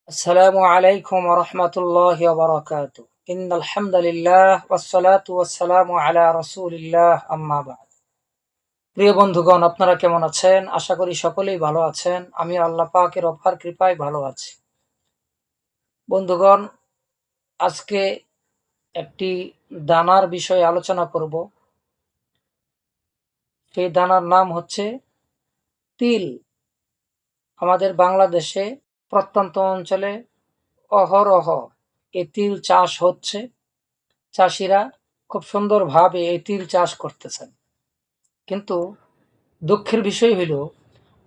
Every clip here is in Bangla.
আসসালামু আলাইকুম ওয়া রাহমাতুল্লাহি ওয়া বারাকাতুহু। ইন্নাল হামদালিল্লাহ ওয়াস সালাতু ওয়াস সালামু আলা রাসূলিল্লাহ আম্মা বা'দ। প্রিয় বন্ধুগণ, আপনারা কেমন আছেন? আশা করি সকলেই ভালো আছেন। আমি আল্লাহ পাকের অপার কৃপায় ভালো আছি। বন্ধুগণ, আজকে একটি দানার বিষয়ে আলোচনা করব। সেই দানার নাম হচ্ছে তিল। আমাদের বাংলাদেশে প্রত্যন্ত অঞ্চলে অহরহ এই তিল চাষ হচ্ছে। চাষিরা খুব সুন্দরভাবে এই তিল চাষ করতেছেন, কিন্তু দুঃখের বিষয় হইল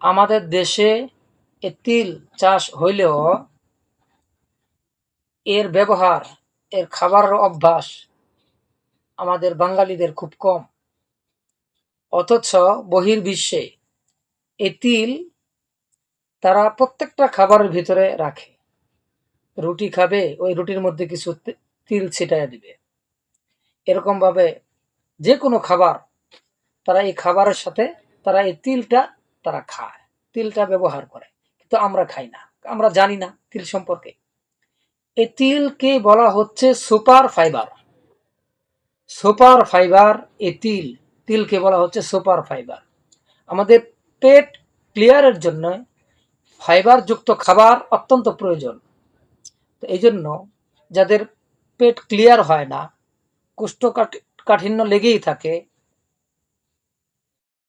আমাদের দেশে এই তিল চাষ হইলেও এর ব্যবহার, এর খাবারের অভ্যাস আমাদের বাঙালিদের খুব কম। অথচ বহির্বিশ্বে এই তিল তারা প্রত্যেকটা খাবারের ভিতরে রাখে। রুটি খাবে, ওই রুটির মধ্যে কিছু তিল ছিটাইয়া দিবে। এরকম ভাবে যে কোনো খাবার, তারা এই খাবারের সাথে তারা এই তিলটা তারা খায়, তিলটা ব্যবহার করে। কিন্তু আমরা খাই না, আমরা জানি না তিল সম্পর্কে। এই তিলকে বলা হচ্ছে সুপার ফাইবার। সুপার ফাইবার এই তিলকে বলা হচ্ছে সুপার ফাইবার। আমাদের পেট ক্লিয়ারের জন্য ফাইবার যুক্ত খাবার অত্যন্ত প্রয়োজন। তো এই জন্য যাদের পেট ক্লিয়ার হয় না, কোষ্ঠকাঠিন্য লেগেই থাকে,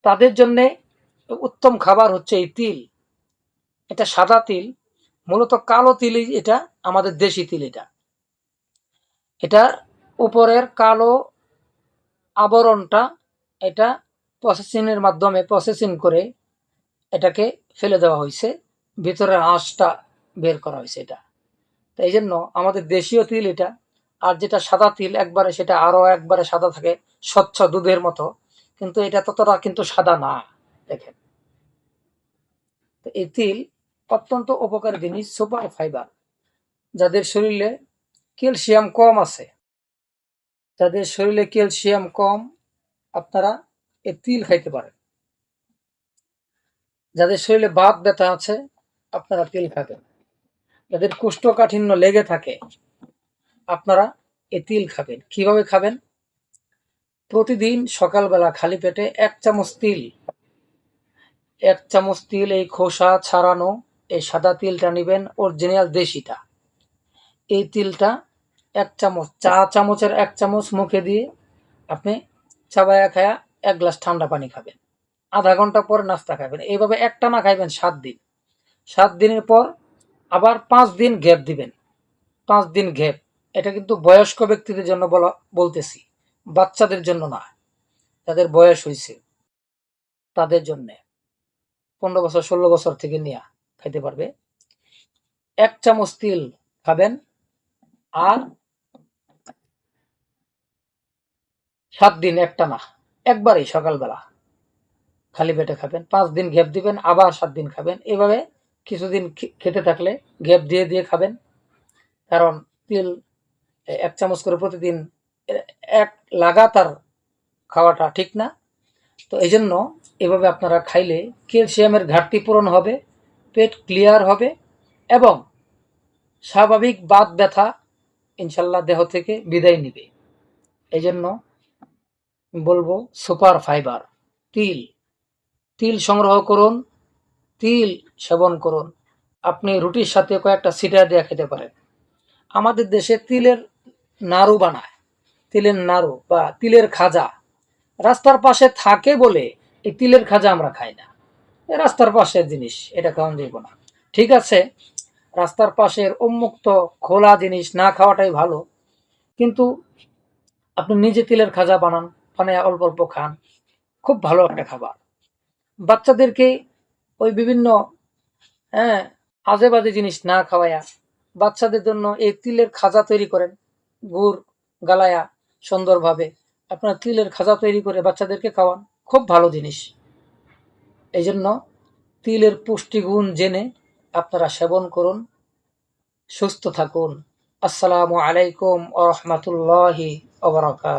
তাদের জন্য উত্তম খাবার হচ্ছে এই তিল। এটা সাদা তিল, মূলত কালো তিলই এটা, আমাদের দেশি তিল। এটা উপরের কালো আবরণটা, এটা প্রসেসিংয়ের মাধ্যমে প্রসেসিং করে এটাকে ফেলে দেওয়া হয়েছে, ভিতরের আঁশটা বের করা হয়েছে এটা। তো এই জন্য আমাদের দেশীয় তিল এটা। আর যেটা সাদা তিল একবারে, সেটা আরো একবারে সাদা থাকে, স্বচ্ছ দুধের মতো, কিন্তু এটা ততটা কিন্তু সাদা না। দেখেন, তো এই তিল অত্যন্ত উপকারী জিনিস, সুপার ফাইবার। যাদের শরীরে ক্যালসিয়াম কম আছে, যাদের শরীরে ক্যালসিয়াম কম, আপনারা এই তিল খাইতে পারেন। যাদের শরীরে বাত ব্যথা আছে, আপনারা তিল খাবেন। যাদের কোষ্ঠকাঠিন্য লেগে থাকে, আপনারা এই তিল খাবেন। কিভাবে খাবেন? প্রতিদিন সকালবেলা খালি পেটে 1 চামচ তিল, এই খোসা ছাড়ানো এই সাদা তিলটা নেবেন, অরিজিনাল দেশিটা। এই তিলটা 1 চামচ, চা চামচের 1 চামচ মুখে দিয়ে আপনি চাবায়া খায়া 1 গ্লাস ঠান্ডা পানি খাবেন। আধা ঘন্টা পর নাস্তা খাবেন। এইভাবে একটানা খাইবেন 7 দিন। 7 দিনের পর আবার 5 দিন গ্যাপ দিবেন। 5 দিন গ্যাপ। এটা কিন্তু বয়স্ক ব্যক্তিদের জন্য বলতেছি, বাচ্চাদের জন্য না। যাদের বয়স হয়েছে তাদের জন্য, 15 বছর 16 বছর থেকে নিয়ে খাইতে পারবে। 1 চামচ তিল খাবেন, আর 7 দিন একটানা, একবারই সকালবেলা খালি পেটে খাবেন। 5 দিন গ্যাপ দিবেন, আবার 7 দিন খাবেন। এভাবে কিছুদিন খেতে থাকলে গ্যাপ দিয়ে দিয়ে খাবেন। কারণ তিল 1 চামচ করে প্রতিদিন এক লাগাতার খাওয়াটা ঠিক না। তো এই জন্য এভাবে আপনারা খাইলে ক্যালসিয়ামের ঘাটতি পূরণ হবে, পেট ক্লিয়ার হবে, এবং স্বাভাবিক বাত ব্যথা ইনশাল্লাহ দেহ থেকে বিদায় নিবে। এই জন্য বলবো সুপার ফাইবার তিল। তিল সংগ্রহ করুন, তিল সেবন করুন। আপনি রুটির সাথে কয়েকটা ছিটা দিয়ে খেতে পারেন। আমাদের দেশে তিলের নাড়ু বানায়, তিলের নাড়ু বা তিলের খাজা রাস্তার পাশে থাকে বলে এই তিলের খাজা আমরা খাই না। রাস্তার পাশের জিনিস, এটা খাওয়ান যাব না। ঠিক আছে, রাস্তার পাশের উন্মুক্ত খোলা জিনিস না খাওয়াটাই ভালো, কিন্তু আপনি নিজে তিলের খাজা বানান, বানায় অল্প অল্প খান, খুব ভালো একটা খাবার। বাচ্চাদেরকে ওই বিভিন্ন আজে বাজে জিনিস না খাওয়ায়া বাচ্চাদের জন্য এই তিলের খাজা তৈরি করেন। গুড় গালায়া সুন্দরভাবে আপনার তিলের খাজা তৈরি করে বাচ্চাদেরকে খাওয়ান, খুব ভালো জিনিস। এই জন্য তিলের পুষ্টিগুণ জেনে আপনারা সেবন করুন, সুস্থ থাকুন। আসসালামু আলাইকুম ওয়া রাহমাতুল্লাহি ওয়া বারাকাতুহু।